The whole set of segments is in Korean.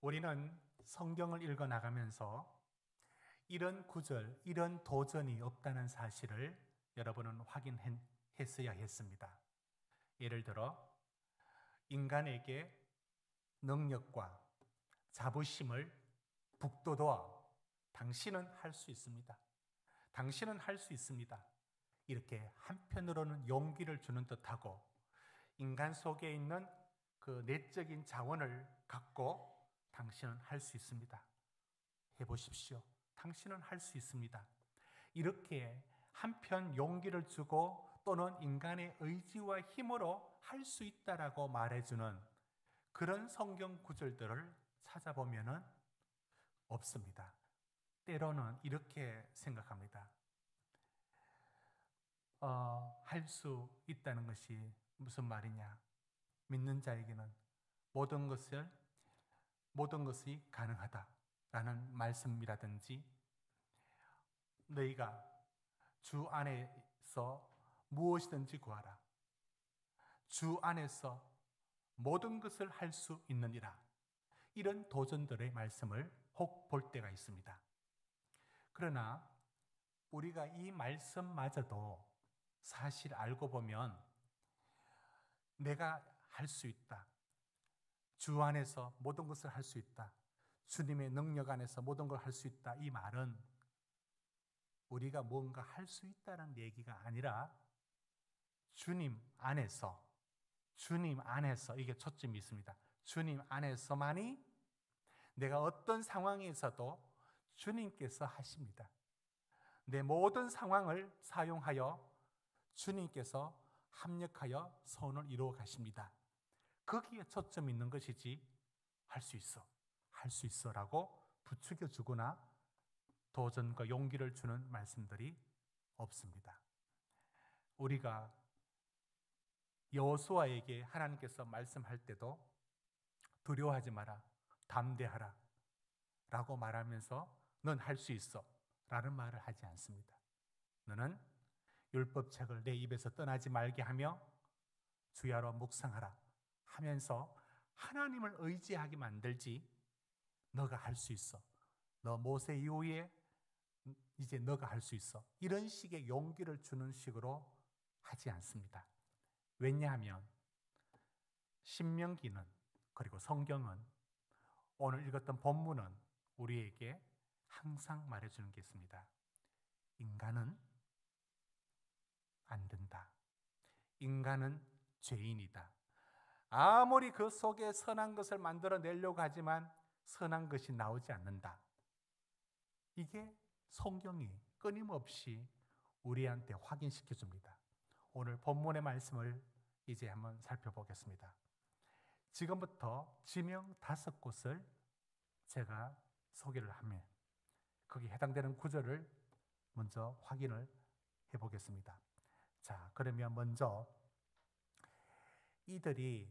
우리는 성경을 읽어 나가면서 이런 구절, 이런 도전이 없다는 사실을 여러분은 확인했어야 했습니다. 예를 들어 인간에게 능력과 자부심을 북돋워 당신은 할 수 있습니다. 당신은 할 수 있습니다. 이렇게 한편으로는 용기를 주는 듯하고 인간 속에 있는 그 내적인 자원을 갖고 당신은 할 수 있습니다. 해보십시오. 당신은 할 수 있습니다. 이렇게 한편 용기를 주고 또는 인간의 의지와 힘으로 할 수 있다라고 말해주는 그런 성경 구절들을 찾아보면은 없습니다. 때로는 이렇게 생각합니다. 할 수 있다는 것이 무슨 말이냐? 믿는 자에게는 모든 것이 가능하다라는 말씀이라든지 너희가 주 안에서 무엇이든지 구하라. 주 안에서 모든 것을 할 수 있느니라. 이런 도전들의 말씀을 혹 볼 때가 있습니다. 그러나 우리가 이 말씀마저도 사실 알고 보면 내가 할 수 있다. 주 안에서 모든 것을 할 수 있다. 주님의 능력 안에서 모든 걸 할 수 있다. 이 말은 우리가 뭔가 할 수 있다는 얘기가 아니라 주님 안에서 이게 초점이 있습니다. 주님 안에서만이 내가 어떤 상황에서도 주님께서 하십니다. 내 모든 상황을 사용하여 주님께서 합력하여 선을 이루어 가십니다. 거기에 초점이 있는 것이지 할 수 있어 라고 부추겨 주거나 도전과 용기를 주는 말씀들이 없습니다. 우리가 여호수아에게 하나님께서 말씀할 때도 두려워하지 마라, 담대하라 라고 말하면서 넌 할 수 있어 라는 말을 하지 않습니다. 너는 율법책을 내 입에서 떠나지 말게 하며 주야로 묵상하라 하면서 하나님을 의지하게 만들지 너가 할 수 있어. 너 모세 이후에 이제 너가 할 수 있어. 이런 식의 용기를 주는 식으로 하지 않습니다. 왜냐하면 신명기는 그리고 성경은 오늘 읽었던 본문은 우리에게 항상 말해주는 게 있습니다. 인간은 안 된다. 인간은 죄인이다. 아무리 그 속에 선한 것을 만들어내려고 하지만 선한 것이 나오지 않는다. 이게 성경이 끊임없이 우리한테 확인시켜 줍니다. 오늘 본문의 말씀을 이제 한번 살펴보겠습니다. 지금부터 지명 5곳을 제가 소개를 하면 거기에 해당되는 구절을 먼저 확인을 해보겠습니다. 자, 그러면 먼저 이들이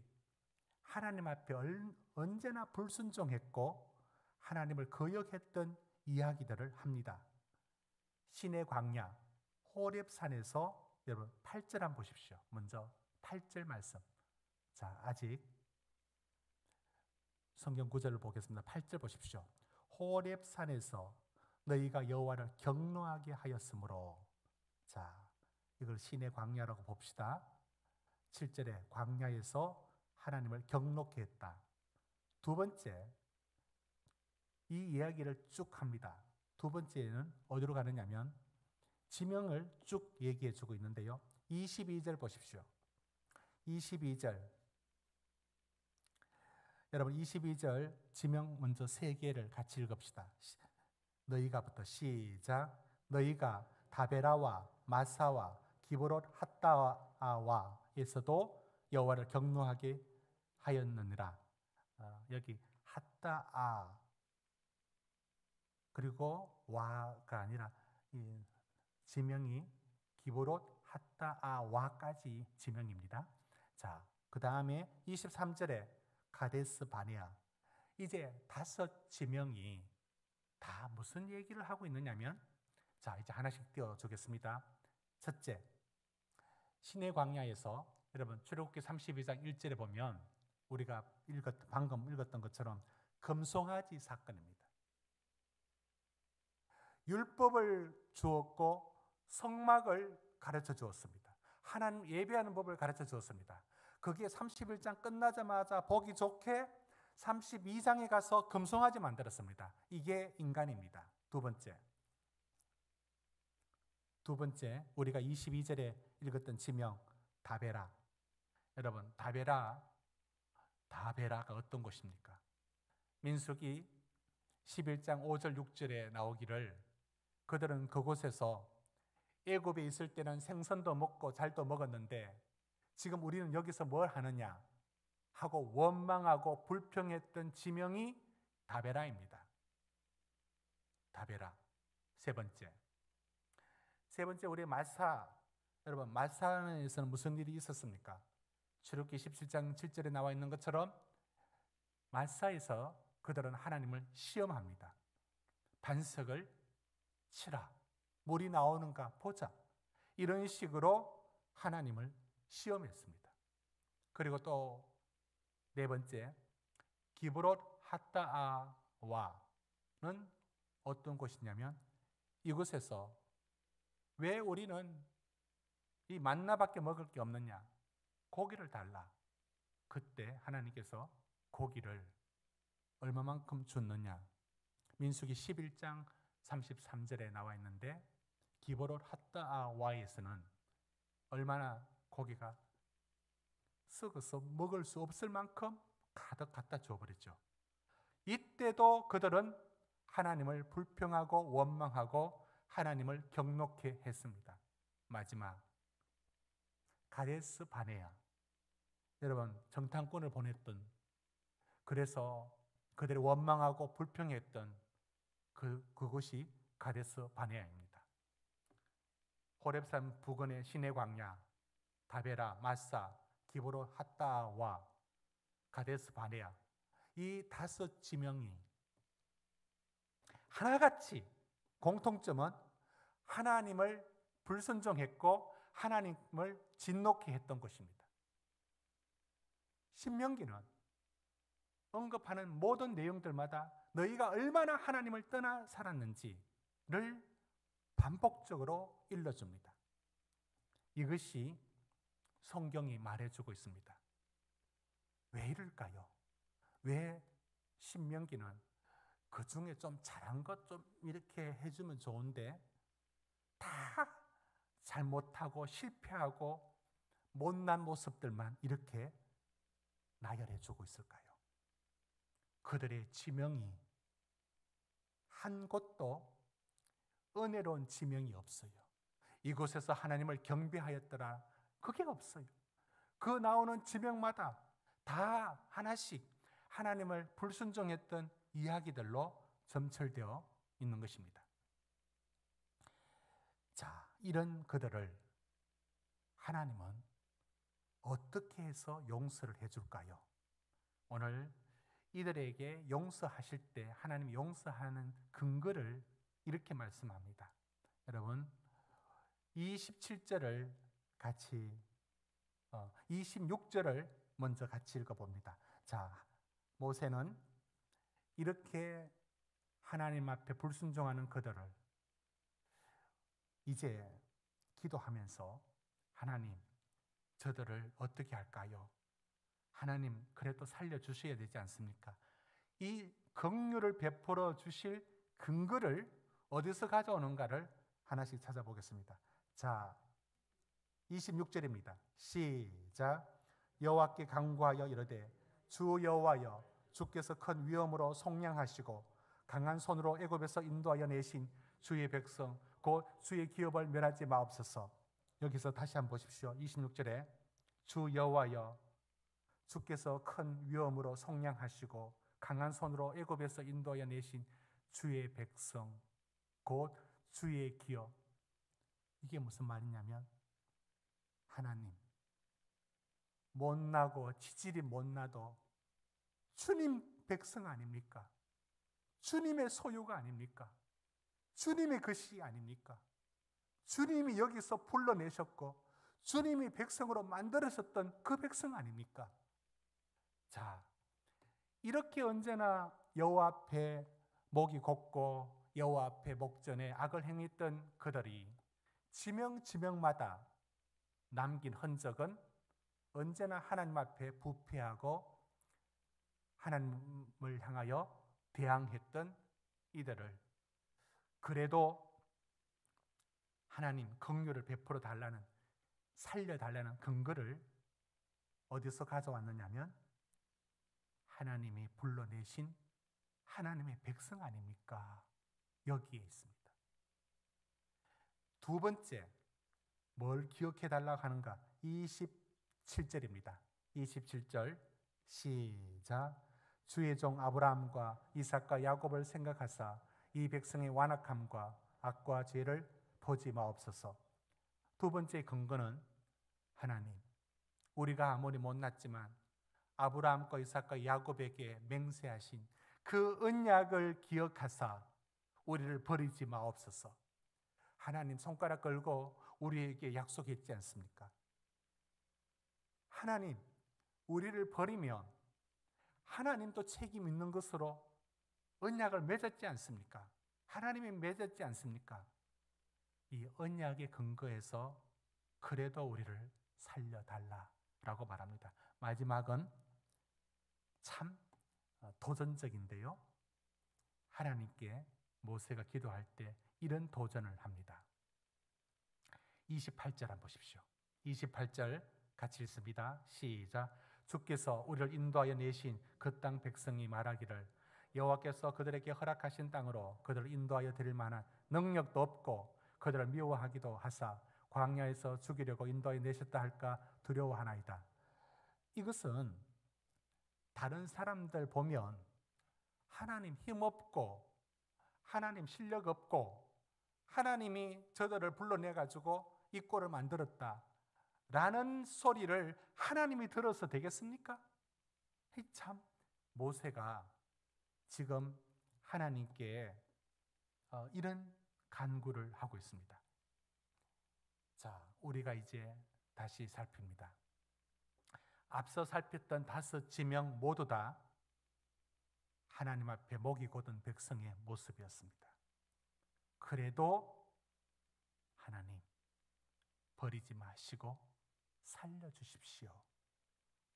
하나님 앞에 언제나 불순종했고 하나님을 거역했던 이야기들을 합니다. 신의 광야 호렙산에서 여러분 8절 한번 보십시오. 먼저 8절 말씀. 자, 아직 성경 구절을 보겠습니다. 8절 보십시오. 호렙산에서 너희가 여호와를 경노하게 하였으므로. 자, 이걸 신의 광야라고 봅시다. 7절에 광야에서 하나님을 경노케 했다. 두 번째, 이 이야기를 쭉 합니다. 두 번째는 어디로 가느냐면 지명을 쭉 얘기해 주고 있는데요. 22절 보십시오. 22절. 여러분 22절 지명 먼저 3개를 같이 읽읍시다. 너희가부터 시작. 너희가 다베라와 마사와 기브롯 핫다아와에서도 여호와를 경노하게 하였느니라. 여기 핫다아 그리고 와가 아니라 이 지명이 기브롯 핫다아와까지 지명입니다. 자, 그 다음에 23절에 가데스 바네아. 이제 5 지명이 다 무슨 얘기를 하고 있느냐면, 자, 이제 하나씩 띄워주겠습니다. 첫째, 신의 광야에서 여러분 출애굽기 32장 1절에 보면 우리가 방금 읽었던 것처럼 금송아지 사건입니다. 율법을 주었고 성막을 가르쳐 주었습니다. 하나님 예배하는 법을 가르쳐 주었습니다. 그게 31장 끝나자마자 보기 좋게 32장에 가서 금송아지 만들었습니다. 이게 인간입니다. 두 번째 우리가 22절에 읽었던 지명 다베라. 여러분 다베라가 어떤 곳입니까? 민수기 11장 5절 6절에 나오기를 그들은 그곳에서 애굽에 있을 때는 생선도 먹고 잘도 먹었는데 지금 우리는 여기서 뭘 하느냐 하고 원망하고 불평했던 지명이 다베라입니다. 다베라. 세 번째 우리 마사. 여러분 마사에서는 무슨 일이 있었습니까? 출애굽기 17장 7절에 나와 있는 것처럼 마사에서 그들은 하나님을 시험합니다. 반석을 치라. 물이 나오는가 보자. 이런 식으로 하나님을 시험했습니다. 그리고 또 네 번째, 기브롯 핫다아와는 어떤 곳이냐면 이곳에서 왜 우리는 이 만나밖에 먹을 게 없느냐? 고기를 달라. 그때 하나님께서 고기를 얼마만큼 줬느냐? 민수기 11장 33절에 나와 있는데 기브롯 핫다아와에서는 얼마나 고기가 썩어서 먹을 수 없을 만큼 가득 갖다 줘버렸죠. 이때도 그들은 하나님을 불평하고 원망하고 하나님을 경록해 했습니다. 마지막 가데스 바네아. 여러분 정탐꾼을 보냈던, 그래서 그들이 원망하고 불평했던 그곳이 가데스 바네아입니다. 호렙산 부근의 시내 광야, 다베라, 마사, 기브롯 핫다와 가데스 바네아, 이 5 지명이 하나같이 공통점은 하나님을 불순종했고 하나님을 진노케 했던 것입니다. 신명기는 언급하는 모든 내용들마다 너희가 얼마나 하나님을 떠나 살았는지를 반복적으로 일러줍니다. 이것이 성경이 말해주고 있습니다. 왜 이럴까요? 왜 신명기는 그 중에 좀 잘한 것 좀 이렇게 해주면 좋은데 다 잘못하고 실패하고 못난 모습들만 이렇게 나열해주고 있을까요? 그들의 지명이 한 곳도 은혜로운 지명이 없어요. 이곳에서 하나님을 경배하였더라, 그게 없어요. 그 나오는 지명마다 다 하나씩 하나님을 불순종했던 이야기들로 점철되어 있는 것입니다. 자, 이런 그들을 하나님은 어떻게 해서 용서를 해줄까요? 오늘 이들에게 용서하실 때 하나님 용서하는 근거를 이렇게 말씀합니다. 여러분 27절을 같이 26절을 먼저 같이 읽어봅니다. 자, 모세는 이렇게 하나님 앞에 불순종하는 그들을 이제 기도하면서 하나님, 저들을 어떻게 할까요? 하나님 그래도 살려주셔야 되지 않습니까? 이 긍휼을 베풀어 주실 근거를 어디서 가져오는가를 하나씩 찾아보겠습니다. 자, 26절입니다. 시작. 여호와께 간구하여 이르되 주 여호와여, 주께서 큰 위엄으로 속량하시고 강한 손으로 애굽에서 인도하여 내신 주의 백성 곧 주의 기업을 멸하지 마옵소서. 여기서 다시 한번 보십시오. 26절에 주 여호와여, 주께서 큰 위엄으로 속량하시고 강한 손으로 애굽에서 인도하여 내신 주의 백성 곧 주의 기업. 이게 무슨 말이냐면 하나님, 못나고 치질이 못나도 주님 백성 아닙니까? 주님의 소유가 아닙니까? 주님의 것이 아닙니까? 주님이 여기서 불러내셨고 주님이 백성으로 만들어졌던 그 백성 아닙니까? 자, 이렇게 언제나 여호와 앞에 목이 곱고 여호와 앞에 목전에 악을 행했던 그들이 지명마다 남긴 흔적은 언제나 하나님 앞에 부패하고 하나님을 향하여 대항했던 이들을 그래도 하나님 긍휼을 베풀어 달라는, 살려달라는 근거를 어디서 가져왔느냐면 하나님이 불러내신 하나님의 백성 아닙니까? 여기에 있습니다. 두 번째, 뭘 기억해 달라고 하는가? 27절입니다. 27절 시작. 주의 종 아브라함과 이삭과 야곱을 생각하사 이 백성의 완악함과 악과 죄를 보지 마옵소서. 두 번째 근거는 하나님, 우리가 아무리 못났지만 아브라함과 이삭과 야곱에게 맹세하신 그 언약을 기억하사 우리를 버리지 마옵소서. 하나님 손가락 걸고 우리에게 약속했지 않습니까? 하나님, 우리를 버리면 하나님도 책임 있는 것으로 언약을 맺었지 않습니까? 하나님이 맺었지 않습니까? 이 언약의 근거에서 그래도 우리를 살려달라라고 말합니다. 마지막은 참 도전적인데요. 하나님께 모세가 기도할 때 이런 도전을 합니다. 28절 한번 보십시오. 28절 같이 읽습니다. 시작. 주께서 우리를 인도하여 내신 그 땅 백성이 말하기를 여호와께서 그들에게 허락하신 땅으로 그들을 인도하여 드릴 만한 능력도 없고 그들을 미워하기도 하사 광야에서 죽이려고 인도하여 내셨다 할까 두려워하나이다. 이것은 다른 사람들 보면 하나님 힘없고 하나님 실력 없고 하나님이 저들을 불러내가지고 이 꼴을 만들었다 라는 소리를 하나님이 들어서 되겠습니까? 참 모세가 지금 하나님께 이런 간구를 하고 있습니다. 자, 우리가 이제 다시 살핍니다. 앞서 살폈던 5 지명 모두 다 하나님 앞에 목이 곧은 백성의 모습이었습니다. 그래도 하나님 버리지 마시고 살려주십시오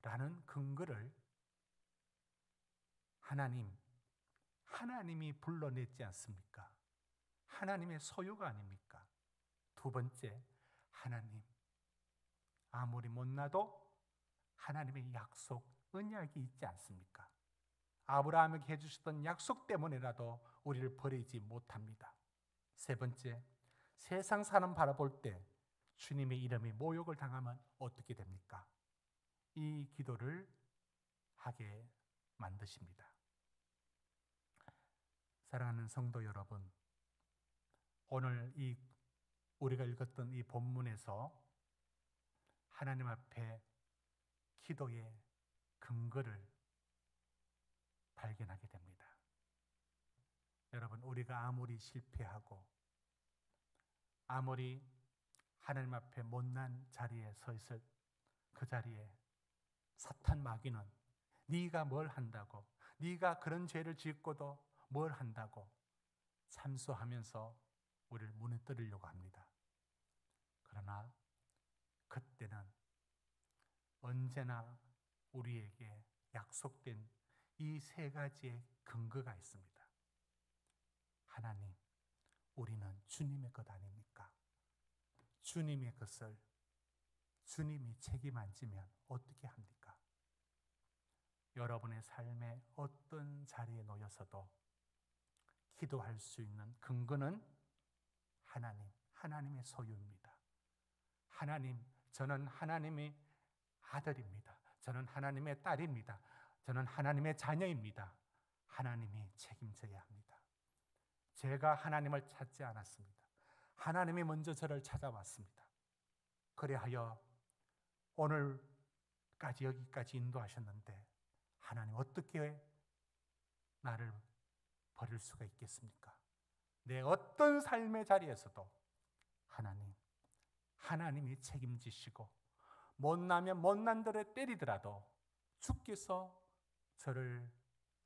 라는 근거를 하나님이 불러냈지 않습니까? 하나님의 소유가 아닙니까? 두 번째, 하나님 아무리 못나도 하나님의 약속, 언약이 있지 않습니까? 아브라함에게 해주셨던 약속 때문에라도 우리를 버리지 못합니다. 세 번째, 세상 사람 바라볼 때 주님의 이름이 모욕을 당하면 어떻게 됩니까? 이 기도를 하게 만드십니다. 사랑하는 성도 여러분, 오늘 우리가 읽었던 이 본문에서 하나님 앞에 기도의 근거를 발견하게 됩니다. 여러분, 우리가 아무리 실패하고 아무리 하나님 앞에 못난 자리에 서 있을 그 자리에 사탄 마귀는 네가 뭘 한다고, 네가 그런 죄를 짓고도 뭘 한다고 참수하면서 우리를 무너뜨리려고 합니다. 그러나 그때는 언제나 우리에게 약속된 이 3가지의 근거가 있습니다. 하나님, 우리는 주님의 것 아닙니까? 주님의 것을 주님이 책임 안 지면 어떻게 합니까? 여러분의 삶의 어떤 자리에 놓여서도 기도할 수 있는 근거는 하나님의 소유입니다. 하나님, 저는 하나님의 아들입니다. 저는 하나님의 딸입니다. 저는 하나님의 자녀입니다. 하나님이 책임져야 합니다. 제가 하나님을 찾지 않았습니다. 하나님이 먼저 저를 찾아왔습니다. 그래하여 오늘까지 여기까지 인도하셨는데 하나님 어떻게 나를 버릴 수가 있겠습니까? 내 어떤 삶의 자리에서도 하나님이 책임지시고 못나면 못난 대로 때리더라도 주께서 저를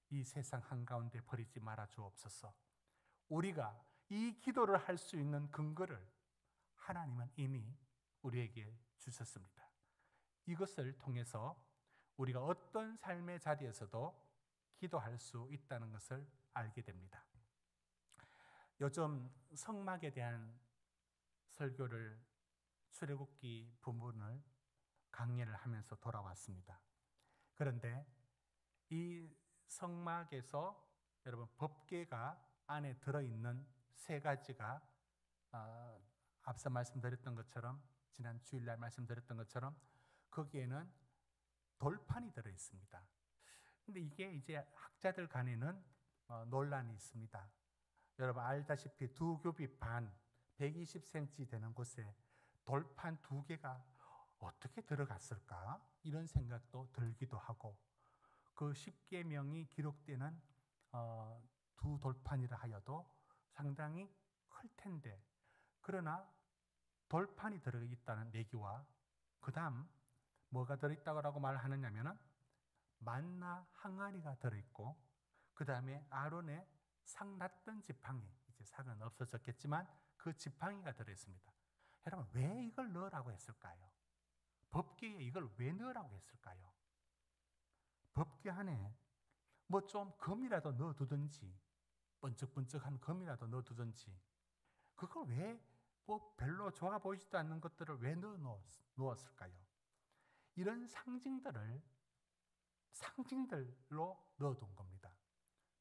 이 세상 한가운데 버리지 말아 주옵소서. 우리가 이 기도를 할 수 있는 근거를 하나님은 이미 우리에게 주셨습니다. 이것을 통해서 우리가 어떤 삶의 자리에서도 기도할 수 있다는 것을 알게 됩니다. 요즘 성막에 대한 설교를 출애굽기 부분을 강의를 하면서 돌아왔습니다. 그런데 이 성막에서 여러분 법궤가 안에 들어있는 세 가지가 앞서 말씀드렸던 것처럼, 지난 주일날 말씀드렸던 것처럼 거기에는 돌판이 들어있습니다. 근데 이게 이제 학자들 간에는 논란이 있습니다. 여러분 알다시피 두 교비 반 120cm 되는 곳에 돌판 두 개가 어떻게 들어갔을까? 이런 생각도 들기도 하고, 그 십계명이 기록되는 두 돌판이라 하여도 상당히 클 텐데, 그러나 돌판이 들어있다는 얘기와 그 다음 뭐가 들어있다고 말하느냐면은 만나 항아리가 들어있고, 그 다음에 아론의 상 났던 지팡이, 이제 상은 없어졌겠지만 그 지팡이가 들어있습니다. 여러분 왜 이걸 넣으라고 했을까요? 법궤에 이걸 왜 넣으라고 했을까요? 법궤 안에 뭐 좀 금이라도 넣어두든지, 번쩍번쩍한 금이라도 넣어두든지, 그걸 왜 뭐 별로 좋아 보이지도 않는 것들을 왜 넣었을까요? 이런 상징들로 넣어둔 겁니다.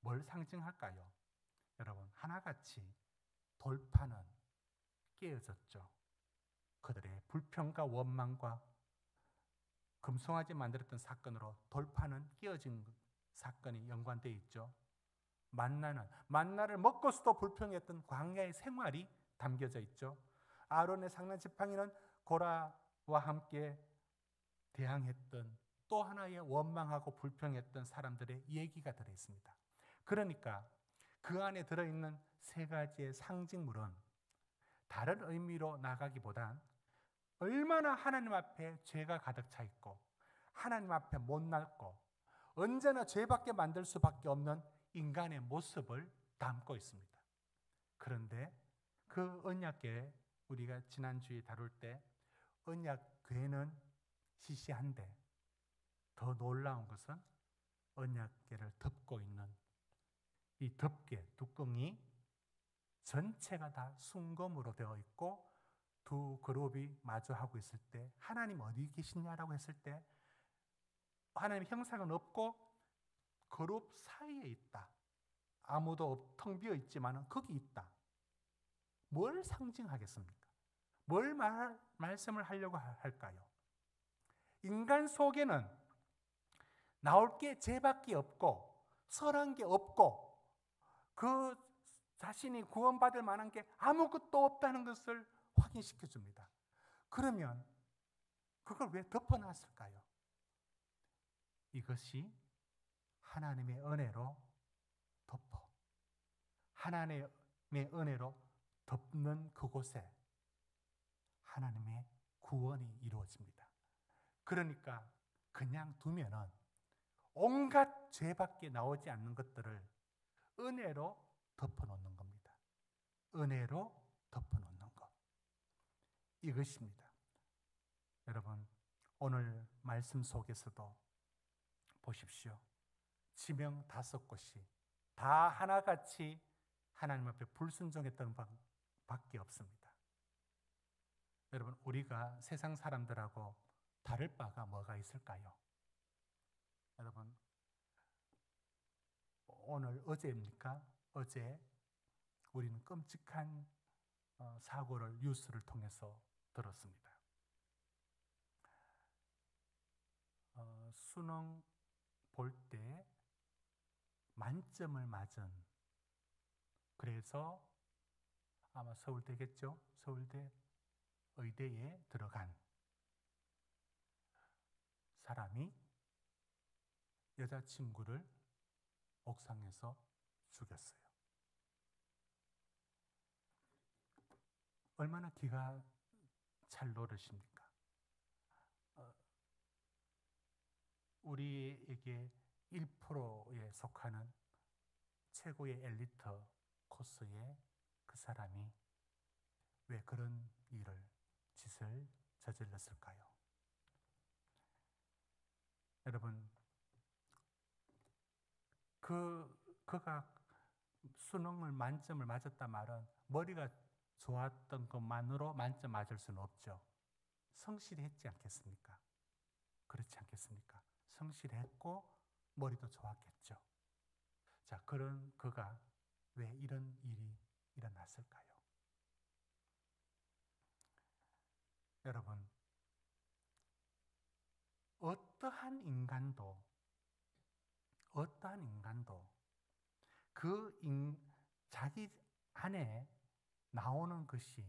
뭘 상징할까요? 여러분 하나같이 돌판은 깨어졌죠. 그들의 불평과 원망과 금송아지 만들었던 사건으로 돌판은 깨어진 사건이 연관되어 있죠. 만나를 먹고서도 불평했던 광야의 생활이 담겨져 있죠. 아론의 상난 지팡이는 고라와 함께 대항했던 또 하나의 원망하고 불평했던 사람들의 얘기가 들어있습니다. 그러니까 그 안에 들어있는 세 가지의 상징물은 다른 의미로 나가기보단 얼마나 하나님 앞에 죄가 가득 차 있고 하나님 앞에 못났고 언제나 죄밖에 만들 수밖에 없는 인간의 모습을 담고 있습니다. 그런데 그 언약궤, 우리가 지난주에 다룰 때 언약궤는 시시한데 더 놀라운 것은 언약궤를 덮고 있는 이 덮개, 뚜껑이 전체가 다 순금으로 되어 있고, 두 그룹이 마주하고 있을 때 하나님 어디 계시냐라고 했을 때 하나님의 형상은 없고 그룹 사이에 있다. 아무도 텅 비어 있지만 거기 있다. 뭘 상징하겠습니까? 뭘 말씀을 하려고 할까요? 인간 속에는 나올 게 죄밖에 없고 선한 게 없고 그 자신이 구원받을 만한 게 아무것도 없다는 것을 확인시켜 줍니다. 그러면 그걸 왜 덮어놨을까요? 이것이 하나님의 은혜로 덮어, 하나님의 은혜로 덮는 그곳에 하나님의 구원이 이루어집니다. 그러니까 그냥 두면은 온갖 죄밖에 나오지 않는 것들을 은혜로 덮어놓는 겁니다. 은혜로 덮어놓는 것, 이것입니다. 여러분 오늘 말씀 속에서도 보십시오. 지명 5곳이 다 하나같이 하나님 앞에 불순종했던 밖에 없습니다. 여러분 우리가 세상 사람들하고 다를 바가 뭐가 있을까요? 여러분 오늘 어제입니까? 어제 우리는 끔찍한 사고를 뉴스를 통해서 들었습니다. 수능 볼 때 만점을 맞은, 그래서 아마 서울대겠죠? 서울대 의대에 들어간 사람이 여자친구를 옥상에서 죽였어요. 얼마나 기가 찰 노릇입니까? 우리에게 1%의 속하는 최고의 엘리트 코스의 그 사람이 왜 그런 짓을 저질렀을까요? 여러분, 그가 수능을 만점을 맞았단 말은 머리가 좋았던 것만으로 만점 맞을 수는 없죠. 성실했지 않겠습니까? 그렇지 않겠습니까? 성실했고 머리도 좋았겠죠. 자, 그런 그가 왜 이런 일이 일어났을까요? 여러분, 어떠한 인간도 자기 안에 나오는 것이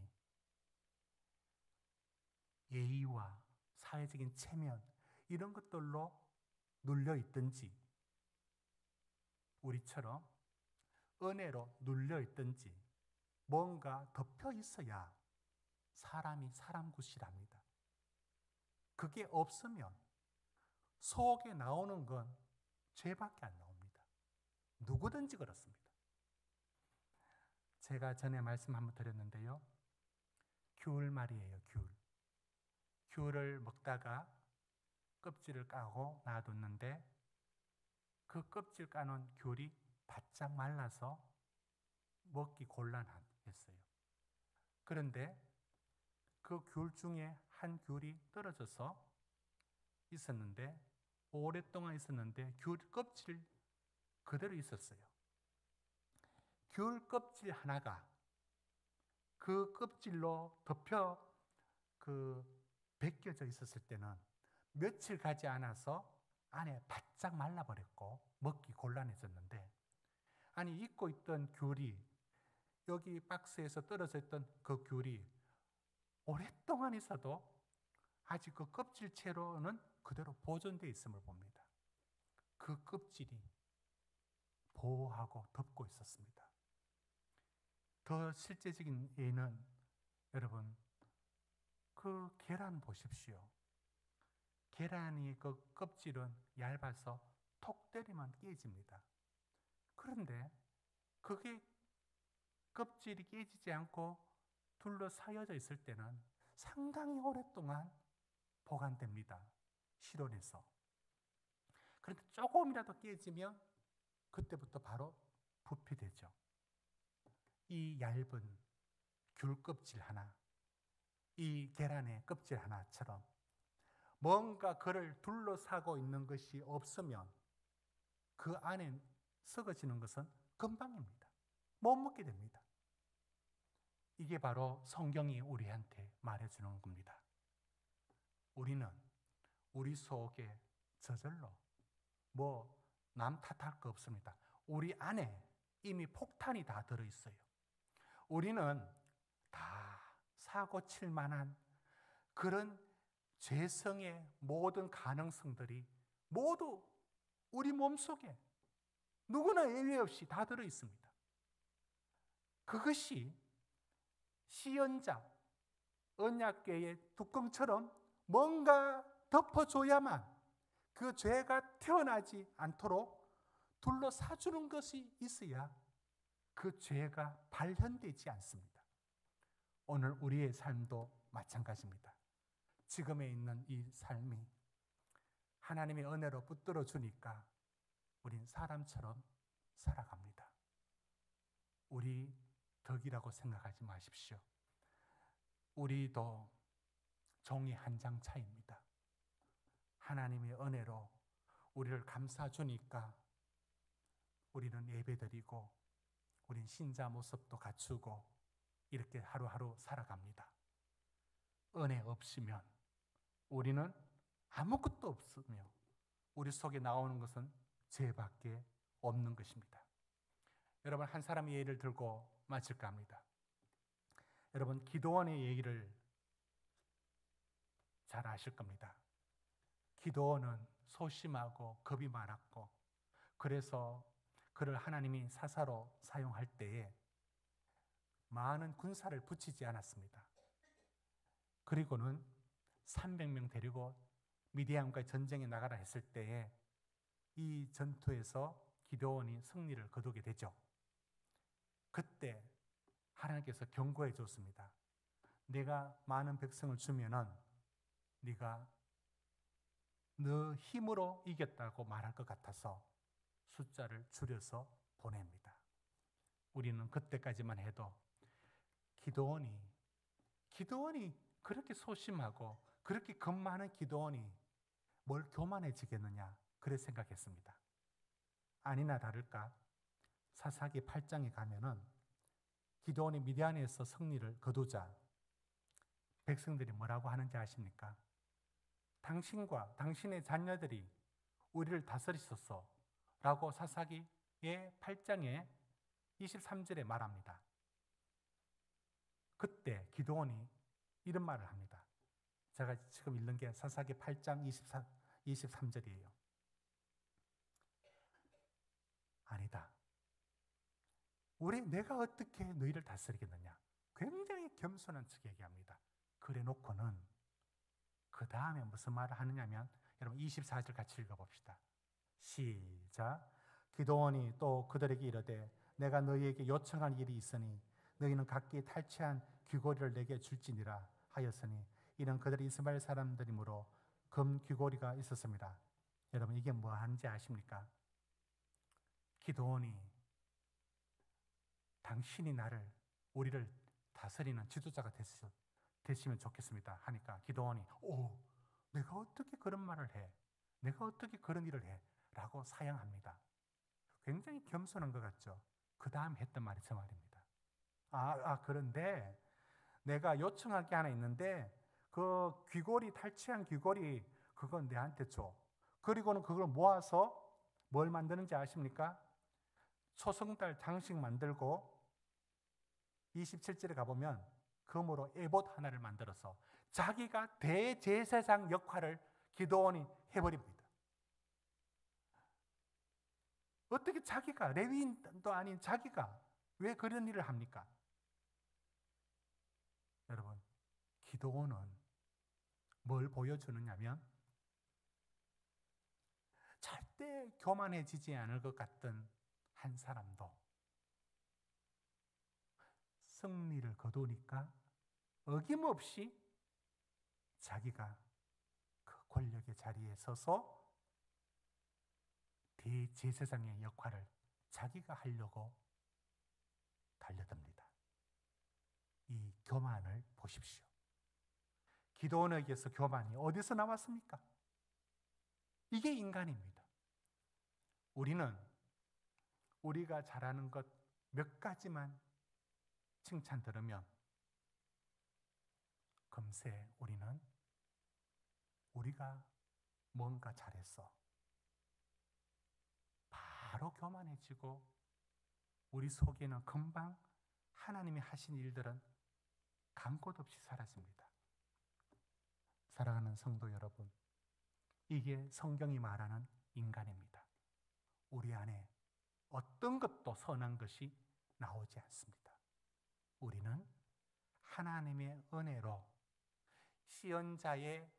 예의와 사회적인 체면 이런 것들로 눌려 있든지 우리처럼 은혜로 눌려 있든지 뭔가 덮여 있어야 사람이 사람 굿이랍니다. 그게 없으면 속에 나오는 건 죄밖에 안 나옵니다. 누구든지 그렇습니다. 제가 전에 말씀 한번 드렸는데요. 귤 말이에요. 귤을 먹다가 껍질을 까고 놔뒀는데 그 껍질 까놓은 귤이 바짝 말라서 먹기 곤란했어요. 그런데 그 귤 중에 한 귤이 떨어져서 있었는데 오랫동안 있었는데 귤 껍질 그대로 있었어요. 귤 껍질 하나가 그 껍질로 벗겨져 있었을 때는 며칠 가지 않아서 안에 바짝 말라버렸고 먹기 곤란해졌는데 아니 잊고 있던 귤이 여기 박스에서 떨어져 있던 그 귤이 오랫동안 있어도 아직 그 껍질채로는 그대로 보존되어 있음을 봅니다. 그 껍질이 보호하고 덮고 있었습니다. 더 실제적인 예는 여러분 그 계란 보십시오. 계란이 그 껍질은 얇아서 톡 때리면 깨집니다. 그런데 그게 껍질이 깨지지 않고 둘러싸여져 있을 때는 상당히 오랫동안 보관됩니다. 실온에서. 그런데 조금이라도 깨지면 그때부터 바로 부패되죠. 이 얇은 귤 껍질 하나, 이 계란의 껍질 하나처럼 뭔가 그를 둘러싸고 있는 것이 없으면 그 안에 썩어지는 것은 금방입니다. 못 먹게 됩니다. 이게 바로 성경이 우리한테 말해주는 겁니다. 우리는 우리 속에 저절로 남 탓할 거 없습니다. 우리 안에 이미 폭탄이 다 들어있어요. 우리는 다 사고 칠 만한 그런 죄성의 모든 가능성들이 모두 우리 몸속에 누구나 예외 없이 다 들어있습니다. 그것이 시연자, 언약궤의 뚜껑처럼 뭔가 덮어줘야만 그 죄가 태어나지 않도록 둘러싸주는 것이 있어야 그 죄가 발현되지 않습니다. 오늘 우리의 삶도 마찬가지입니다. 지금에 있는 이 삶이 하나님의 은혜로 붙들어 주니까 우린 사람처럼 살아갑니다. 우리 덕이라고 생각하지 마십시오. 우리도 종이 한 장 차이입니다. 하나님의 은혜로 우리를 감싸 주니까 우리는 예배드리고 우린 신자 모습도 갖추고 이렇게 하루하루 살아갑니다. 은혜 없으면 우리는 아무것도 없으며 우리 속에 나오는 것은 죄밖에 없는 것입니다. 여러분 한 사람의 예를 들고 마칠까 합니다. 여러분 기도원의 얘기를 잘 아실 겁니다. 기도원은 소심하고 겁이 많았고 그래서 그를 하나님이 사사로 사용할 때에 많은 군사를 붙이지 않았습니다. 그리고는 300명 데리고 미디안과의 전쟁에 나가라 했을 때에 이 전투에서 기드온이 승리를 거두게 되죠. 그때 하나님께서 경고해 줬습니다. 내가 많은 백성을 주면은 네가 너 힘으로 이겼다고 말할 것 같아서 숫자를 줄여서 보냅니다. 우리는 그때까지만 해도 기드온이 그렇게 소심하고 그렇게 겁 많은 기드온이 뭘 교만해지겠느냐 그래 생각했습니다. 아니나 다를까 사사기 8장에 가면은 기드온이 미디안에서 승리를 거두자 백성들이 뭐라고 하는지 아십니까? 당신과 당신의 자녀들이 우리를 다스리소서 라고 사사기의 8장에 23절에 말합니다. 그때 기드온이 이런 말을 합니다. 제가 지금 읽는 게 사사기 8장 23절이에요. 아니다. 내가 어떻게 너희를 다스리겠느냐. 굉장히 겸손한 척 얘기합니다. 그래 놓고는 그 다음에 무슨 말을 하느냐면 여러분 24절 같이 읽어봅시다. 시작. 기드온이 또 그들에게 이르되 내가 너희에게 요청할 일이 있으니 너희는 각기 탈취한 귀고리를 내게 줄지니라 하였으니 이는 그들이 이스라엘 사람들이므로 금 귀고리가 있었습니다. 여러분 이게 뭐 하는지 아십니까? 기드온이 당신이 우리를 다스리는 지도자가 되시면 좋겠습니다 하니까 기드온이 내가 어떻게 그런 말을 해? 내가 어떻게 그런 일을 해? 라고 사양합니다. 굉장히 겸손한 것 같죠? 그 다음 했던 말이 저 말입니다. 그런데 내가 요청할 게 하나 있는데 그 귀고리 탈취한 귀고리 그건 내한테 줘. 그리고는 그걸 모아서 뭘 만드는지 아십니까? 초승달 장식 만들고 27절에 가보면 금으로 에봇 하나를 만들어서 자기가 대제사장 역할을 기드온이 해버립니다. 어떻게 자기가 레위인도 아닌 자기가 왜 그런 일을 합니까? 여러분 기드온은 뭘 보여주느냐면 절대 교만해지지 않을 것 같던 한 사람도 승리를 거두니까 어김없이 자기가 그 권력의 자리에 서서 대제사장의 역할을 자기가 하려고 달려듭니다. 이 교만을 보십시오. 기드온에게서 교만이 어디서 나왔습니까? 이게 인간입니다. 우리가 잘하는 것 몇 가지만 칭찬 들으면 금세 우리가 뭔가 잘했어. 바로 교만해지고 우리 속에는 금방 하나님이 하신 일들은 간 곳 없이 사라집니다. 사랑하는 성도 여러분, 이게 성경이 말하는 인간입니다. 우리 안에 어떤 것도 선한 것이 나오지 않습니다. 우리는 하나님의 은혜로 시언자의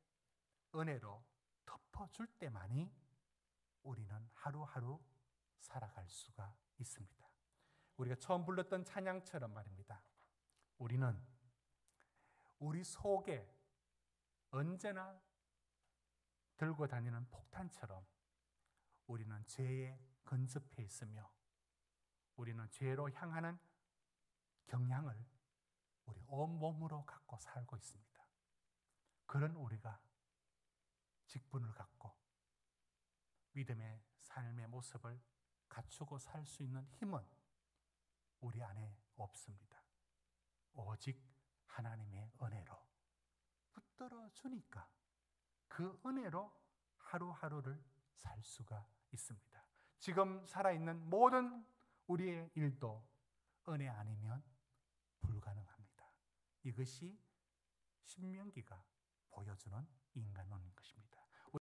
은혜로 덮어줄 때만이 우리는 하루하루 살아갈 수가 있습니다. 우리가 처음 불렀던 찬양처럼 말입니다. 우리는 우리 속에 언제나 들고 다니는 폭탄처럼 우리는 죄에 근접해 있으며 우리는 죄로 향하는 경향을 우리 온몸으로 갖고 살고 있습니다. 그런 우리가 직분을 갖고 믿음의 삶의 모습을 갖추고 살 수 있는 힘은 우리 안에 없습니다. 오직 하나님의 은혜로 붙들어 주니까 그 은혜로 하루하루를 살 수가 있습니다. 지금 살아있는 모든 우리의 일도 은혜 아니면 불가능합니다. 이것이 신명기가 보여주는 인간론인 것입니다.